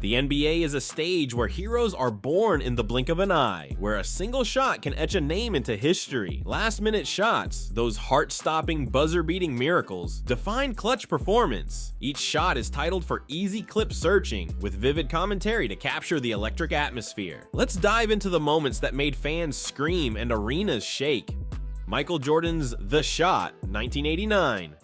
The NBA is a stage where heroes are born in the blink of an eye, where a single shot can etch a name into history. Last-minute shots, those heart-stopping, buzzer-beating miracles, define clutch performance. Each shot is titled for easy clip searching, with vivid commentary to capture the electric atmosphere. Let's dive into the moments that made fans scream and arenas shake. Michael Jordan's The Shot, 1989.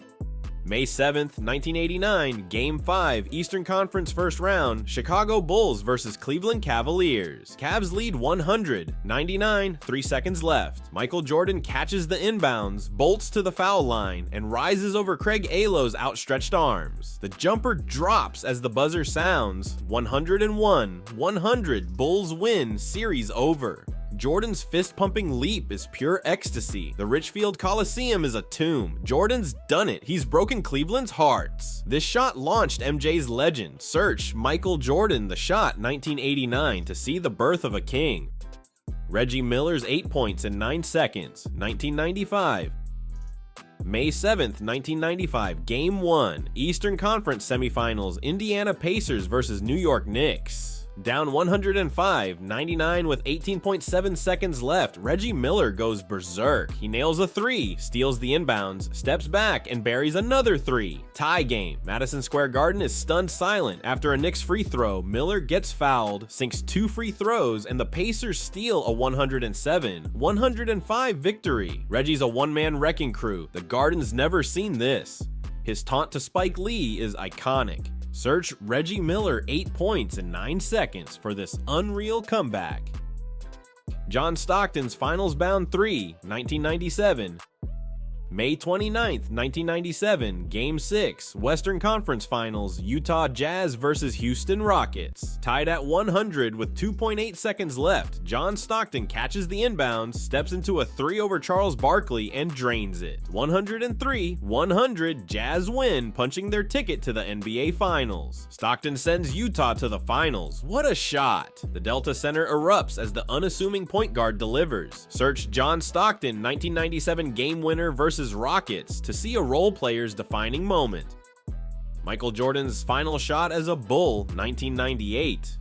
May 7th, 1989, Game 5, Eastern Conference First Round, Chicago Bulls vs. Cleveland Cavaliers. Cavs lead 100-99, 3 seconds left. Michael Jordan catches the inbounds, bolts to the foul line, and rises over Craig Alo's outstretched arms. The jumper drops as the buzzer sounds. 101-100, Bulls win, series over. Jordan's fist-pumping leap is pure ecstasy. The Richfield Coliseum is a tomb. Jordan's done it. He's broken Cleveland's hearts. This shot launched MJ's legend. Search Michael Jordan, The Shot, 1989 to see the birth of a king. Reggie Miller's 8 points in 9 seconds, 1995. May 7th, 1995, Game 1, Eastern Conference Semifinals, Indiana Pacers vs. New York Knicks. Down 105-99 with 18.7 seconds left, Reggie Miller goes berserk. He nails a 3, steals the inbounds, steps back, and buries another 3. Tie game. Madison Square Garden is stunned silent. After a Knicks free throw, Miller gets fouled, sinks 2 free throws, and the Pacers steal a 107-105 victory. Reggie's a one-man wrecking crew. The Garden's never seen this. His taunt to Spike Lee is iconic. Search Reggie Miller 8 points in 9 seconds for this unreal comeback. John Stockton's Finals Bound 3, 1997. May 29th, 1997, Game 6, Western Conference Finals, Utah Jazz vs. Houston Rockets. Tied at 100 with 2.8 seconds left, John Stockton catches the inbounds, steps into a 3 over Charles Barkley, and drains it. 103-100, Jazz win, punching their ticket to the NBA Finals. Stockton sends Utah to the Finals. What a shot! The Delta Center erupts as the unassuming point guard delivers. Search John Stockton 1997 game winner vs. Rockets to see a role player's defining moment. Michael Jordan's final shot as a Bull, 1998.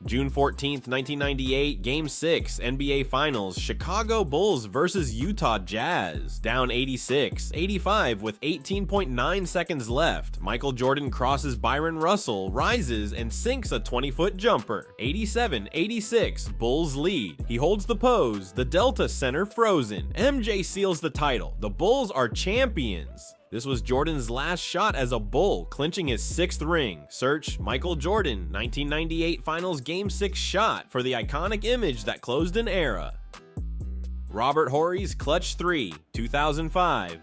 June 14th, 1998, Game 6, NBA Finals, Chicago Bulls vs. Utah Jazz. Down 86-85 with 18.9 seconds left. Michael Jordan crosses Byron Russell, rises, and sinks a 20-foot jumper. 87-86, Bulls lead. He holds the pose, the Delta Center frozen. MJ seals the title. The Bulls are champions. This was Jordan's last shot as a Bull, clinching his 6th ring. Search Michael Jordan 1998 Finals Game 6 shot for the iconic image that closed an era. Robert Horry's Clutch 3, 2005.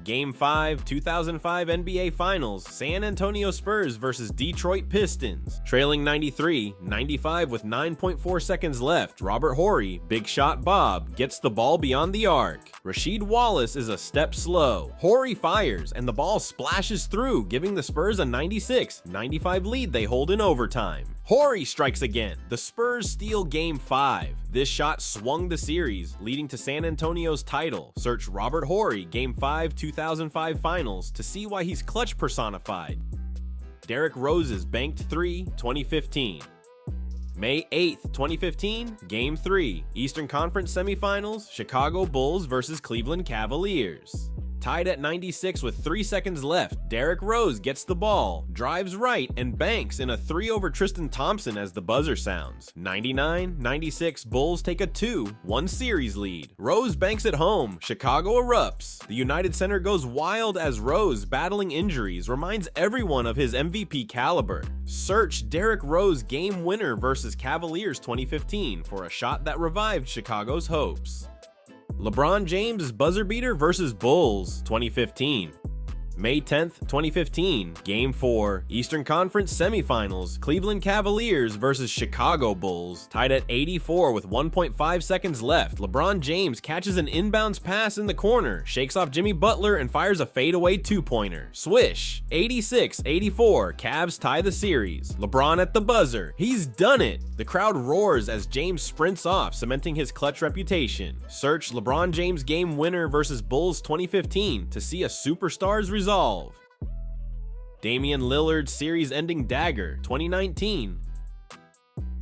Game 5, 2005 NBA Finals, San Antonio Spurs vs. Detroit Pistons. Trailing 93-95 with 9.4 seconds left, Robert Horry, Big Shot Bob, gets the ball beyond the arc. Rasheed Wallace is a step slow. Horry fires, and the ball splashes through, giving the Spurs a 96-95 lead they hold in overtime. Horry strikes again. The Spurs steal Game 5. This shot swung the series, leading to San Antonio's title. Search Robert Horry, Game 5, 2005 Finals to see why he's clutch personified. Derrick Rose's Banked 3, 2015. May 8th, 2015, Game 3, Eastern Conference Semifinals, Chicago Bulls vs. Cleveland Cavaliers. Tied at 96 with 3 seconds left, Derrick Rose gets the ball, drives right, and banks in a 3 over Tristan Thompson as the buzzer sounds. 99-96, Bulls take a 2-1 series lead. Rose banks at home, Chicago erupts. The United Center goes wild as Rose, battling injuries, reminds everyone of his MVP caliber. Search Derrick Rose game winner vs. Cavaliers 2015 for a shot that revived Chicago's hopes. LeBron James' buzzer beater vs. Bulls, 2015. May 10th, 2015, Game 4, Eastern Conference Semifinals, Cleveland Cavaliers vs. Chicago Bulls. Tied at 84 with 1.5 seconds left, LeBron James catches an inbounds pass in the corner, shakes off Jimmy Butler, and fires a fadeaway two-pointer. Swish! 86-84, Cavs tie the series. LeBron at the buzzer. He's done it! The crowd roars as James sprints off, cementing his clutch reputation. Search LeBron James game winner vs. Bulls 2015 to see a superstar's resolve. Damian Lillard's series-ending dagger, 2019.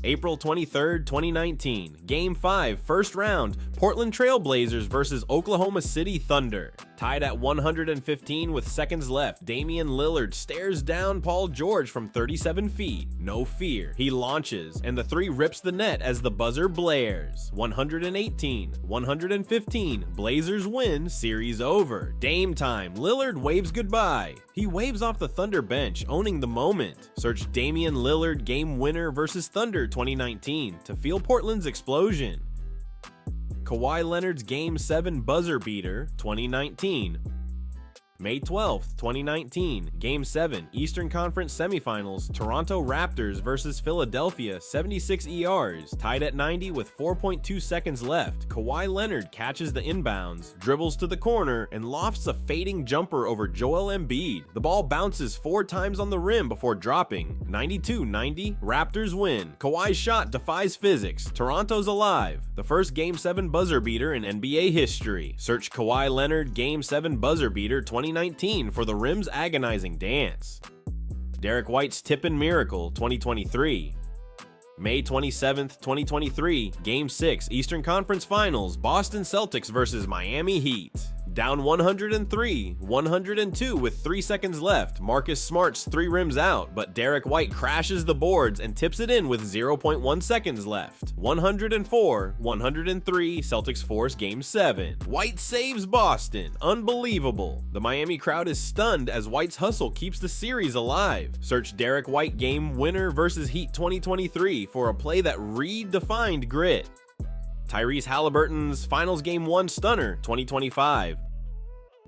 April 23, 2019, Game 5, first round, Portland Trail Blazers versus Oklahoma City Thunder. Tied at 115 with seconds left, Damian Lillard stares down Paul George from 37 feet. No fear, he launches, and the three rips the net as the buzzer blares. 118, 115, Blazers win, series over. Dame time, Lillard waves goodbye. He waves off the Thunder bench, owning the moment. Search Damian Lillard game winner versus Thunder 2019 to feel Portland's explosion. Kawhi Leonard's Game 7 buzzer beater, 2019. May 12th, 2019, Game 7, Eastern Conference Semifinals, Toronto Raptors versus Philadelphia, 76 ERs, tied at 90 with 4.2 seconds left. Kawhi Leonard catches the inbounds, dribbles to the corner, and lofts a fading jumper over Joel Embiid. The ball bounces 4 times on the rim before dropping. 92-90, Raptors win. Kawhi's shot defies physics. Toronto's alive. The first Game 7 buzzer beater in NBA history. Search Kawhi Leonard Game 7 buzzer beater 2019 for the rim's agonizing dance. Derek White's Tippin' Miracle 2023. May 27th, 2023, Game 6, Eastern Conference Finals, Boston Celtics versus Miami Heat. Down 103, 102 with 3 seconds left. Marcus Smart's 3 rims out, but Derek White crashes the boards and tips it in with 0.1 seconds left. 104, 103, Celtics force Game 7. White saves Boston. Unbelievable. The Miami crowd is stunned as White's hustle keeps the series alive. Search Derek White game winner versus Heat 2023 for a play that redefined grit. Tyrese Halliburton's Finals Game 1 Stunner 2025.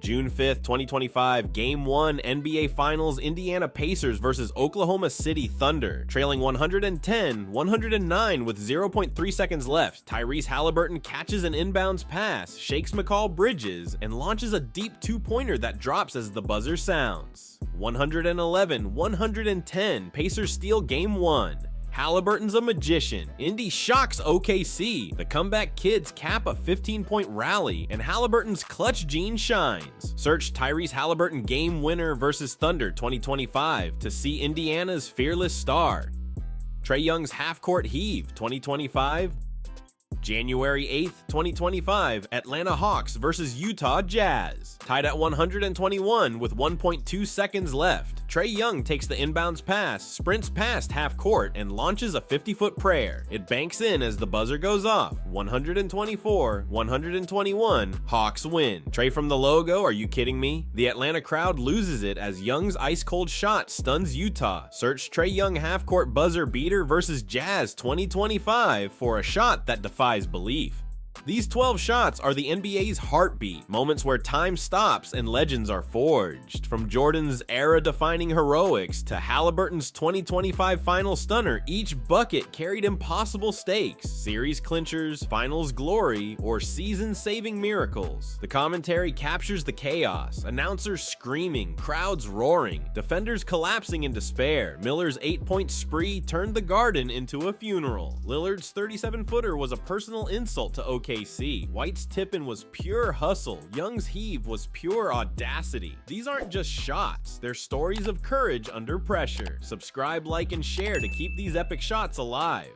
June 5th, 2025, Game 1 NBA Finals Indiana Pacers versus Oklahoma City Thunder. Trailing 110-109 with 0.3 seconds left, Tyrese Halliburton catches an inbounds pass, shakes McCall Bridges, and launches a deep two-pointer that drops as the buzzer sounds. 111-110, Pacers steal Game 1. Halliburton's a magician. Indy shocks OKC. The comeback kids cap a 15-point rally, and Halliburton's clutch gene shines. Search Tyrese Halliburton game winner versus Thunder 2025 to see Indiana's fearless star. Trae Young's half-court heave 2025. January 8th, 2025, Atlanta Hawks versus Utah Jazz. Tied at 121 with 1.2 seconds left. Trae Young takes the inbounds pass, sprints past half court, and launches a 50-foot prayer. It banks in as the buzzer goes off. 124-121, Hawks win. Trae from the logo, are you kidding me? The Atlanta crowd loses it as Young's ice-cold shot stuns Utah. Search Trae Young half-court buzzer beater versus Jazz 2025 for a shot that defies belief. These 12 shots are the NBA's heartbeat, moments where time stops and legends are forged. From Jordan's era-defining heroics to Halliburton's 2025 final stunner, each bucket carried impossible stakes, series clinchers, finals glory, or season-saving miracles. The commentary captures the chaos, announcers screaming, crowds roaring, defenders collapsing in despair. Miller's 8-point spree turned the Garden into a funeral. Lillard's 37-footer was a personal insult to OKC. White's tip-in was pure hustle. Young's heave was pure audacity. These aren't just shots, they're stories of courage under pressure. Subscribe, like, and share to keep these epic shots alive.